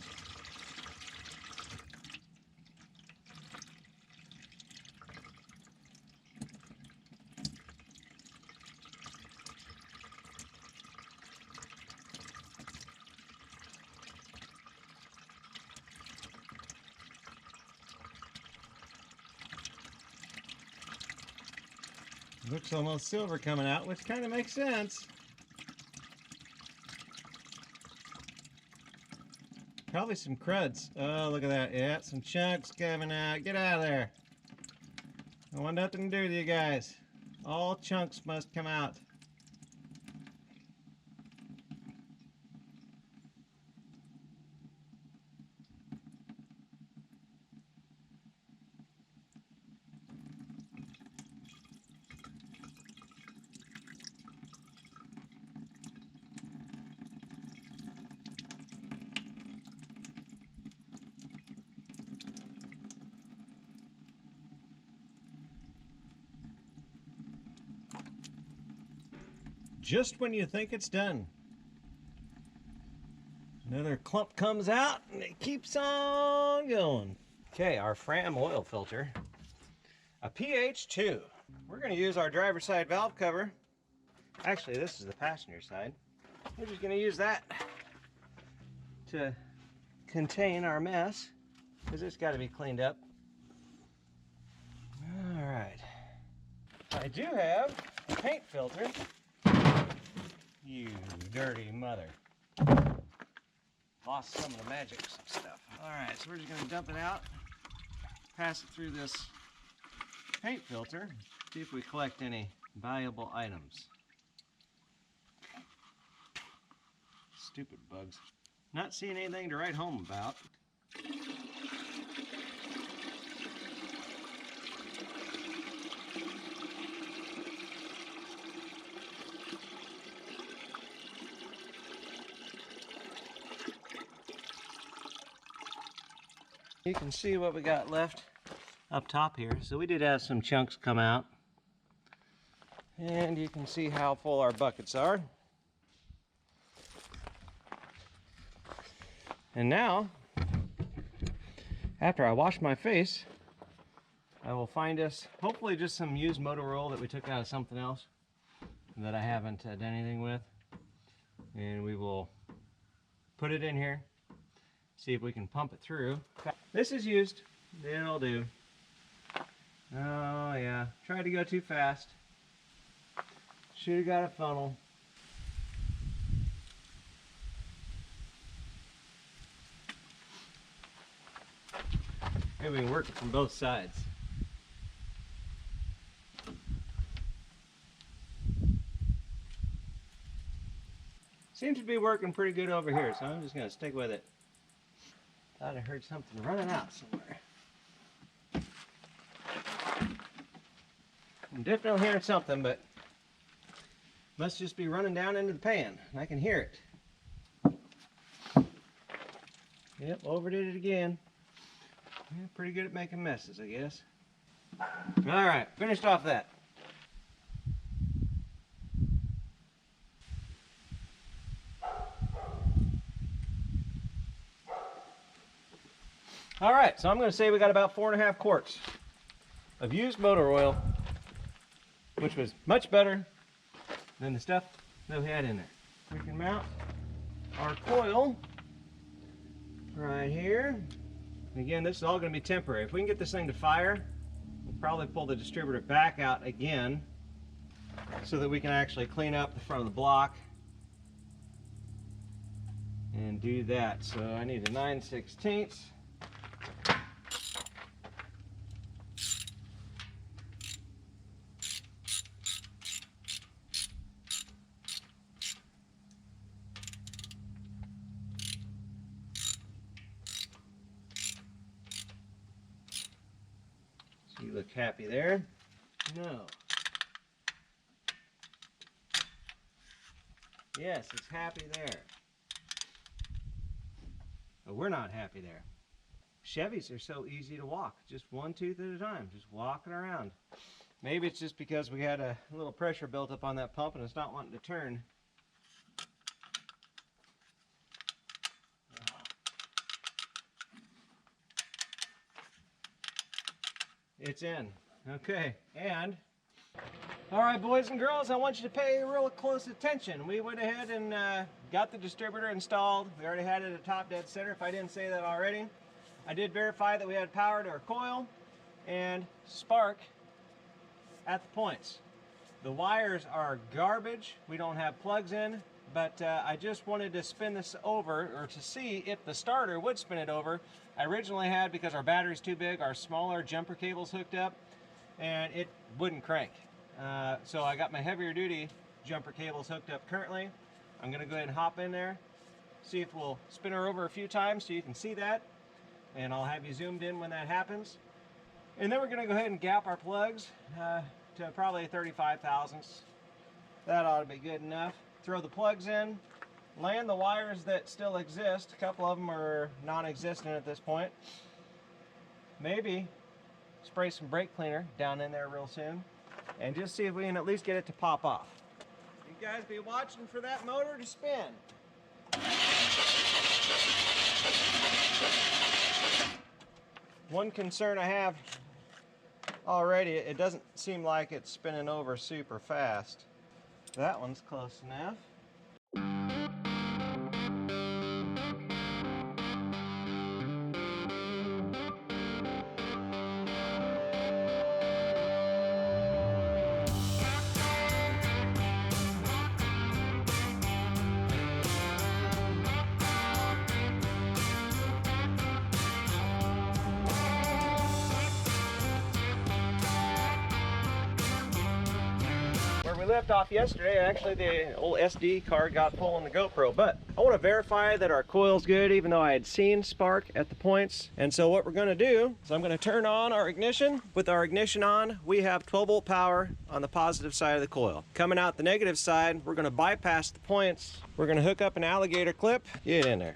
Looks almost silver coming out, which kind of makes sense. Probably some cruds. Oh, look at that. Yeah, some chunks coming out. Get out of there. I want nothing to do with you guys. All chunks must come out. Just when you think it's done, another clump comes out and it keeps on going. Okay, our Fram oil filter, a pH 2. We're going to use our driver's side valve cover. Actually, this is the passenger side. We're just going to use that to contain our mess, because it's got to be cleaned up. All right. I do have a paint filter. You dirty mother. Lost some of the magic stuff. Alright, so we're just going to dump it out, pass it through this paint filter, see if we collect any valuable items. Stupid bugs. Not seeing anything to write home about. You can see what we got left up top here. So we did have some chunks come out. And you can see how full our buckets are. And now, after I wash my face, I will find us hopefully just some used motor oil that we took out of something else that I haven't done anything with. And we will put it in here, see if we can pump it through. This is used, it'll do. Oh yeah, tried to go too fast. Should have got a funnel. Maybe we can work it from both sides. Seems to be working pretty good over here, so I'm just going to stick with it. Thought I heard something running out somewhere. I'm definitely hearing something, but must just be running down into the pan. I can hear it. Yep, overdid it again. Yeah, pretty good at making messes, I guess. Alright, finished off that. Alright, so I'm going to say we got about 4.5 quarts of used motor oil, which was much better than the stuff that we had in there. We can mount our coil right here. Again, this is all going to be temporary. If we can get this thing to fire, we'll probably pull the distributor back out again so that we can actually clean up the front of the block and do that. So I need a 9/16. You look happy there. No. Yes, it's happy there. But we're not happy there. Chevys are so easy to walk, just one tooth at a time, just walking around. Maybe it's just because we had a little pressure built up on that pump and it's not wanting to turn. It's in. Okay, and all right, boys and girls, I want you to pay real close attention. We went ahead and got the distributor installed. We already had it at top dead center, if I didn't say that already. I did verify that we had power to our coil and spark at the points. The wires are garbage. We don't have plugs in, but I just wanted to spin this over, or to see if the starter would spin it over. I originally had, because our battery's too big, our smaller jumper cables hooked up, and it wouldn't crank. So I got my heavier duty jumper cables hooked up currently. I'm going to go ahead and hop in there, see if we'll spin her over a few times so you can see that, and I'll have you zoomed in when that happens. And then we're going to go ahead and gap our plugs to probably 35 thousandths. That ought to be good enough. Throw the plugs in, land the wires that still exist. A couple of them are non-existent at this point. Maybe spray some brake cleaner down in there real soon and just see if we can at least get it to pop off. You guys be watching for that motor to spin. One concern I have already, it doesn't seem like it's spinning over super fast. That one's close enough. we left off yesterday, actually the old SD card got full on the GoPro, but I want to verify that our coil's good, even though I had seen spark at the points. And so what we're going to do is I'm going to turn on our ignition. With our ignition on, we have 12 volt power on the positive side of the coil. Coming out the negative side, we're going to bypass the points. We're going to hook up an alligator clip. Get in there.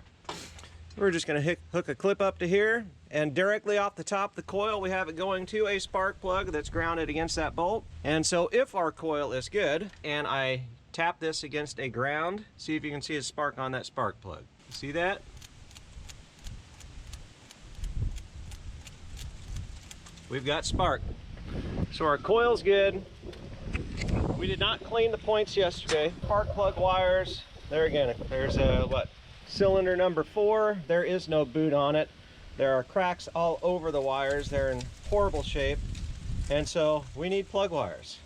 We're just going to hook a clip up to here, and directly off the top of the coil we have it going to a spark plug that's grounded against that bolt. And so if our coil is good and I tap this against a ground, see if you can see a spark on that spark plug. See that? We've got spark. So our coil's good. We did not clean the points yesterday. Spark plug wires, there again, there's a cylinder number 4. There is no boot on it. There are cracks all over the wires. They're in horrible shape. And so we need plug wires.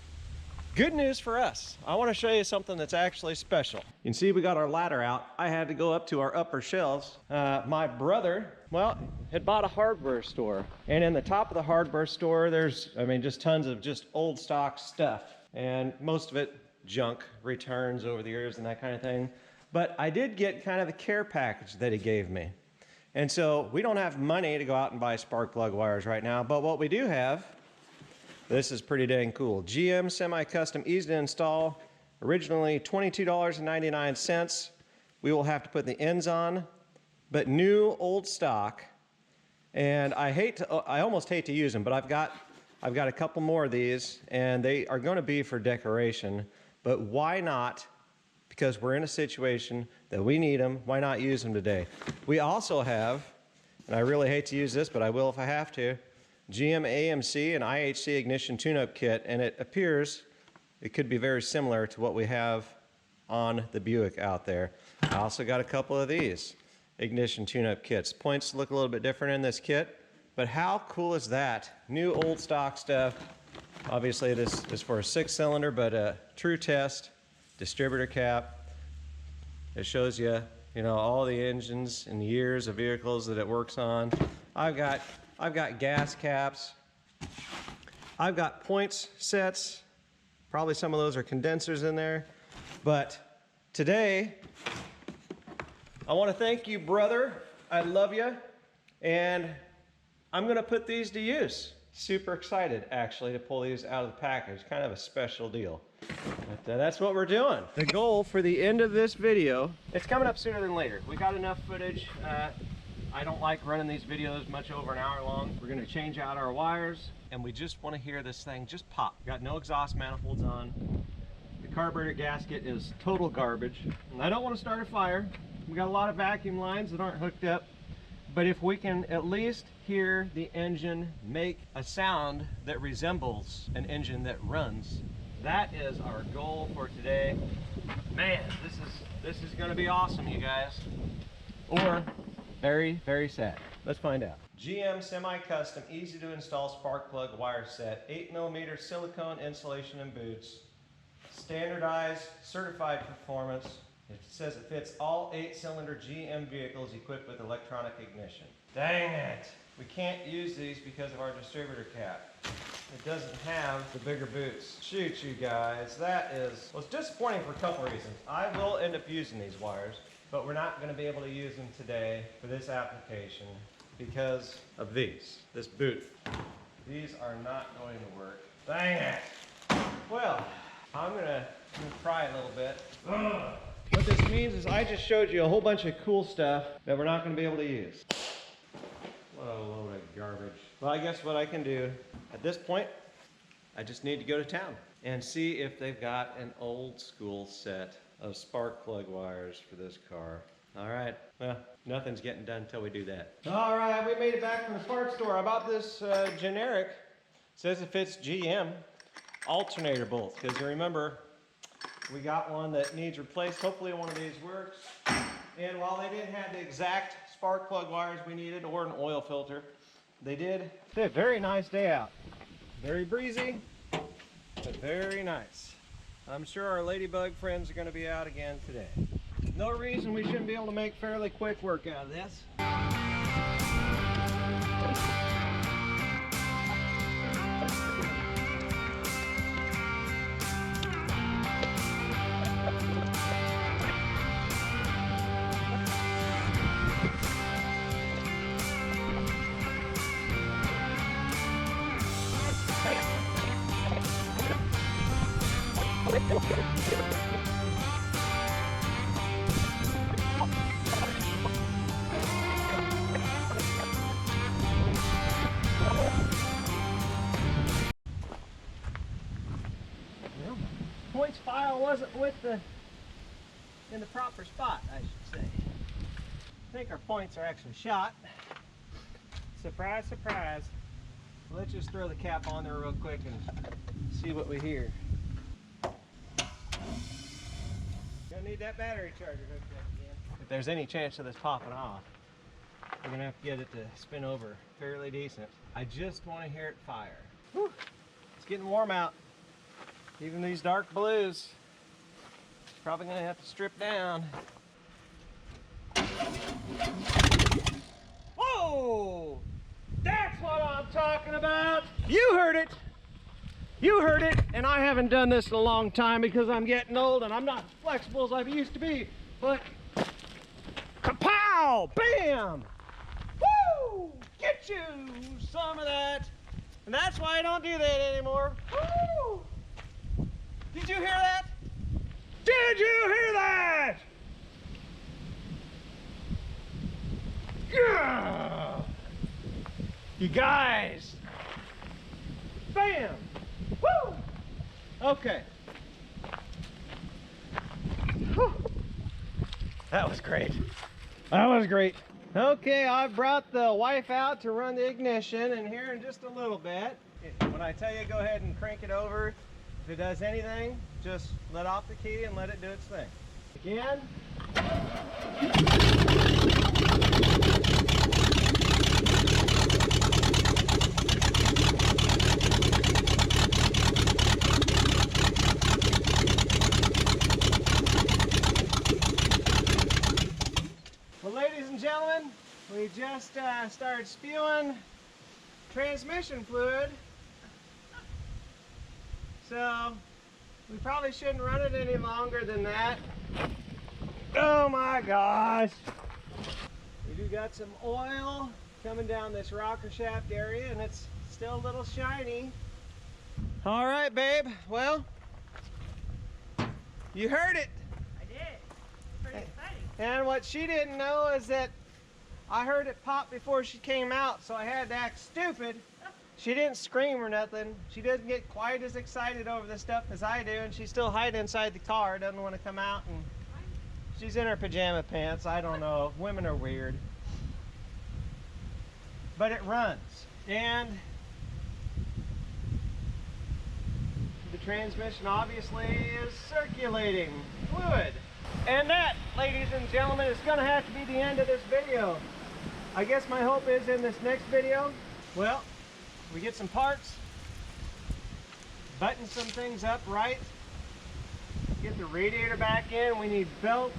Good news for us. I want to show you something that's actually special. You can see we got our ladder out. I had to go up to our upper shelves. My brother, well, had bought a hardware store. And in the top of the hardware store, there's, just tons of just old stock stuff. And most of it junk, returns over the years and that kind of thing. But I did get kind of the care package that he gave me. And so we don't have money to go out and buy spark plug wires right now, but what we do have, this is pretty dang cool. GM semi-custom, easy to install, originally $22.99. We will have to put the ends on, but new old stock. And I almost hate to use them, but I've got a couple more of these, and they are going to be for decoration, but why not? Because we're in a situation that we need them, why not use them today? We also have, and I really hate to use this, but I will if I have to, GM AMC and IHC ignition tune-up kit, and it appears it could be very similar to what we have on the Buick out there. I also got a couple of these ignition tune-up kits. Points look a little bit different in this kit, but how cool is that? New old stock stuff. Obviously this is for a 6-cylinder, but a true test. Distributor cap. It shows you, all the engines and years of vehicles that it works on. I've got gas caps. I've got points sets. Probably some of those are condensers in there. But today, I want to thank you, brother. I love you. And I'm going to put these to use. Super excited, actually, to pull these out of the package. Kind of a special deal. But that's what we're doing. The goal for the end of this video, it's coming up sooner than later. We got enough footage. I don't like running these videos much over an hour long. We're going to change out our wires, and we just want to hear this thing just pop. Got no exhaust manifolds on. The carburetor gasket is total garbage. And I don't want to start a fire. We got a lot of vacuum lines that aren't hooked up. But if we can at least hear the engine make a sound that resembles an engine that runs, that is our goal for today. Man, this is going to be awesome, you guys. Or very, very sad. Let's find out. GM semi-custom, easy to install spark plug wire set, 8mm silicone insulation and boots, standardized, certified performance. It says it fits all 8-cylinder GM vehicles equipped with electronic ignition. Dang it! We can't use these because of our distributor cap. It doesn't have the bigger boots. Shoot, you guys, well, it's disappointing for a couple reasons. I will end up using these wires, but we're not going to be able to use them today for this application because of this boot. These are not going to work. Dang it! Well, I'm gonna try a little bit. Ugh. What this means is I just showed you a whole bunch of cool stuff that we're not going to be able to use. What a load of garbage. Well, I guess what I can do at this point, I just need to go to town and see if they've got an old school set of spark plug wires for this car. All right, well, nothing's getting done until we do that. All right, we made it back from the parts store. I bought this generic, says it fits GM alternator bolts, because you remember, we got one that needs replaced. Hopefully one of these works. And while they didn't have the exact spark plug wires we needed or an oil filter, they did a very nice day out. Very breezy, but very nice. I'm sure our ladybug friends are going to be out again today. No reason we shouldn't be able to make fairly quick work out of this. Points file wasn't in the proper spot, I should say. I think our points are actually shot. Surprise, surprise. Let's just throw the cap on there real quick and see what we hear. Gonna need that battery charger hooked up again. If there's any chance of this popping off, we're gonna have to get it to spin over fairly decent. I just want to hear it fire. Whew. It's getting warm out. Even these dark blues. Probably gonna have to strip down. Whoa! That's what I'm talking about! You heard it! You heard it! And I haven't done this in a long time because I'm getting old and I'm not as flexible as I used to be. But kapow! Bam! Woo! Get you some of that! And that's why I don't do that anymore. Woo! Did you hear that? Did you hear that? Yeah! You guys! Bam! Woo! Okay. Whew. That was great. That was great. Okay, I brought the wife out to run the ignition, and here in just a little bit, when I tell you go ahead and crank it over, if it does anything, just let off the key and let it do its thing. Again. Well, ladies and gentlemen, we just started spewing transmission fluid. So we probably shouldn't run it any longer than that. Oh my gosh. We do got some oil coming down this rocker shaft area and it's still a little shiny. All right, babe. Well, you heard it. I did. Pretty exciting. And what she didn't know is that I heard it pop before she came out, so I had to act stupid. She didn't scream or nothing. She doesn't get quite as excited over this stuff as I do, and she's still hiding inside the car, doesn't want to come out, and she's in her pajama pants. I don't know. Women are weird. But it runs. And the transmission obviously is circulating fluid. And that, ladies and gentlemen, is going to have to be the end of this video. I guess my hope is in this next video, well, we get some parts, button some things up right, get the radiator back in. We need belts,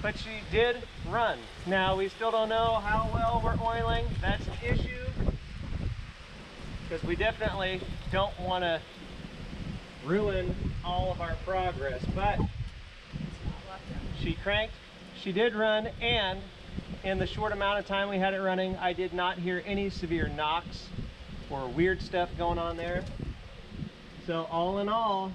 but she did run. Now we still don't know how well we're oiling. That's an issue because we definitely don't want to ruin all of our progress, but she cranked, she did run, and in the short amount of time we had it running, I did not hear any severe knocks or weird stuff going on there. So all in all,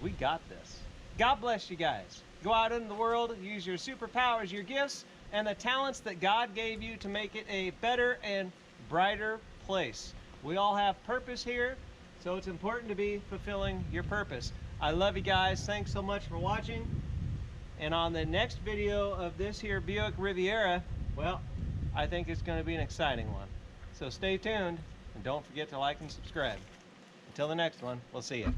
we got this. God bless you guys. Go out into the world, use your superpowers, your gifts, and the talents that God gave you to make it a better and brighter place. We all have purpose here, so it's important to be fulfilling your purpose. I love you guys. Thanks so much for watching. And on the next video of this here Buick Riviera, well, I think it's going to be an exciting one. So stay tuned and don't forget to like and subscribe. Until the next one, we'll see you.